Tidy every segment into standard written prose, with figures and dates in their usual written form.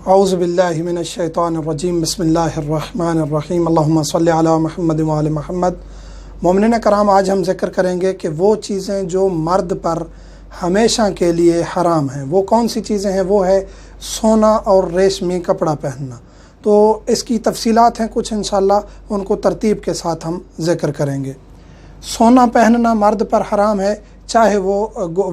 اعوذ باللہ من الشیطان الرجیم بسم اللہ الرحمن الرحیم اللہم صلی علی محمد وآل محمد۔ مومنین کرام، آج ہم ذکر کریں گے کہ وہ چیزیں جو مرد پر ہمیشہ کے لیے حرام ہیں وہ کون سی چیزیں ہیں۔ وہ ہے سونا اور ریشمی کپڑا پہننا۔ تو اس کی تفصیلات ہیں کچھ، انشاءاللہ ان کو ترتیب کے ساتھ ہم ذکر کریں گے۔ سونا پہننا مرد پر حرام ہے، چاہے وہ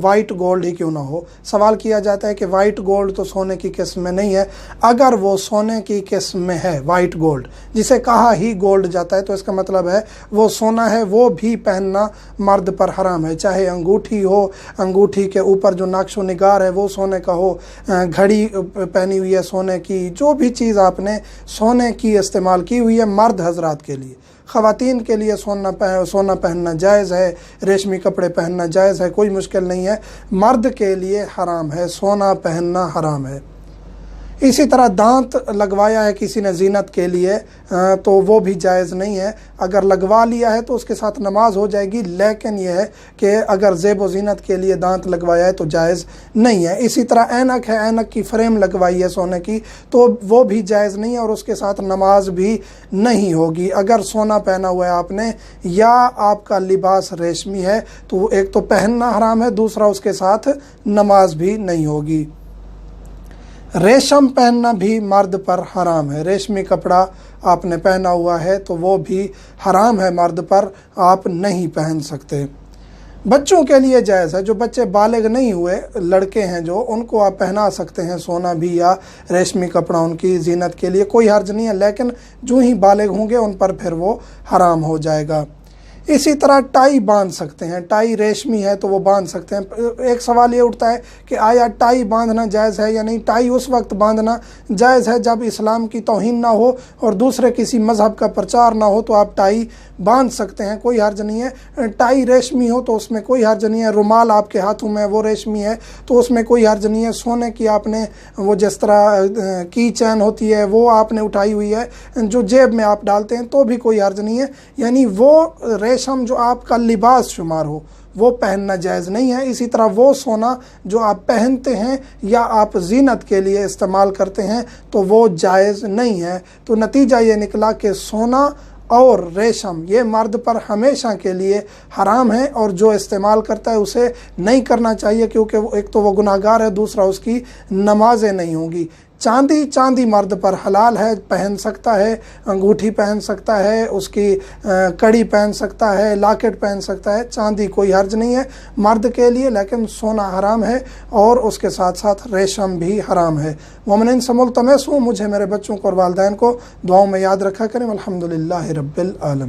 وائٹ گولڈ ہی کیوں نہ ہو۔ سوال کیا جاتا ہے کہ وائٹ گولڈ تو سونے کی قسم میں نہیں ہے۔ اگر وہ سونے کی قسم میں ہے، وائٹ گولڈ جسے کہا ہی گولڈ جاتا ہے، تو اس کا مطلب ہے وہ سونا ہے، وہ بھی پہننا مرد پر حرام ہے۔ چاہے انگوٹھی ہو، انگوٹھی کے اوپر جو نقش و نگار ہے وہ سونے کا ہو، گھڑی پہنی ہوئی ہے سونے کی، جو بھی چیز آپ نے سونے کی استعمال کی ہوئی ہے مرد حضرات کے لیے۔ خواتین کے لیے سونا پہننا جائز ہے، ریشمی کپڑے پہننا جائز ہے، کوئی مشکل نہیں ہے۔ مرد کے لیے حرام ہے، سونا پہننا حرام ہے۔ اسی طرح دانت لگوایا ہے کسی نے زینت کے لیے تو وہ بھی جائز نہیں ہے۔ اگر لگوا لیا ہے تو اس کے ساتھ نماز ہو جائے گی، لیکن یہ ہے کہ اگر زیب و زینت کے لیے دانت لگوایا ہے تو جائز نہیں ہے۔ اسی طرح اینک ہے، اینک کی فریم لگوائی ہے سونے کی، تو وہ بھی جائز نہیں ہے اور اس کے ساتھ نماز بھی نہیں ہوگی۔ اگر سونا پہنا ہوا ہے آپ نے یا آپ کا لباس ریشمی ہے تو ایک تو پہننا حرام ہے، دوسرا اس کے ساتھ نماز بھی نہیں ہوگی۔ ریشم پہننا بھی مرد پر حرام ہے۔ ریشمی کپڑا آپ نے پہنا ہوا ہے تو وہ بھی حرام ہے، مرد پر آپ نہیں پہن سکتے۔ بچوں کے لیے جائز ہے، جو بچے بالغ نہیں ہوئے لڑکے ہیں جو، ان کو آپ پہنا سکتے ہیں سونا بھی یا ریشمی کپڑا، ان کی زینت کے لیے کوئی حرج نہیں ہے، لیکن جو ہی بالغ ہوں گے ان پر پھر وہ حرام ہو جائے گا۔ اسی طرح ٹائی باندھ سکتے ہیں، ٹائی ریشمی ہے تو وہ باندھ سکتے ہیں۔ ایک سوال یہ اٹھتا ہے کہ آیا ٹائی باندھنا جائز ہے یا نہیں؟ ٹائی اس وقت باندھنا جائز ہے جب اسلام کی توہین نہ ہو اور دوسرے کسی مذہب کا پرچار نہ ہو، تو آپ ٹائی باندھ سکتے ہیں، کوئی حرج نہیں ہے۔ ٹائی ریشمی ہو تو اس میں کوئی حرج نہیں ہے۔ رومال آپ کے ہاتھوں میں وہ ریشمی ہے تو اس میں کوئی حرج نہیں ہے۔ سونے کی آپ نے وہ جس طرح کی چین ہوتی ہے وہ آپ نے اٹھائی ہوئی ہے جو جیب میں آپ ڈالتے ہیں تو بھی کوئی حرج نہیں ہے۔ یعنی وہ ریشم جو آپ کا لباس شمار ہو وہ پہننا جائز نہیں ہے۔ اسی طرح وہ سونا جو آپ پہنتے ہیں یا آپ زینت کے لیے استعمال کرتے ہیں تو وہ جائز نہیں ہے۔ تو نتیجہ یہ نکلا کہ سونا اور ریشم یہ مرد پر ہمیشہ کے لیے حرام ہے، اور جو استعمال کرتا ہے اسے نہیں کرنا چاہیے، کیونکہ ایک تو وہ گناہگار ہے، دوسرا اس کی نمازیں نہیں ہوں گی۔ چاندی مرد پر حلال ہے، پہن سکتا ہے، انگوٹھی پہن سکتا ہے، اس کی کڑی پہن سکتا ہے، لاکٹ پہن سکتا ہے، چاندی کوئی حرج نہیں ہے مرد کے لیے، لیکن سونا حرام ہے اور اس کے ساتھ ساتھ ریشم بھی حرام ہے۔ مومنین سے ملتمس ہوں، مجھے، میرے بچوں کو اور والدین کو دعاؤں میں یاد رکھا کریں۔ الحمدللہ رب العالمین۔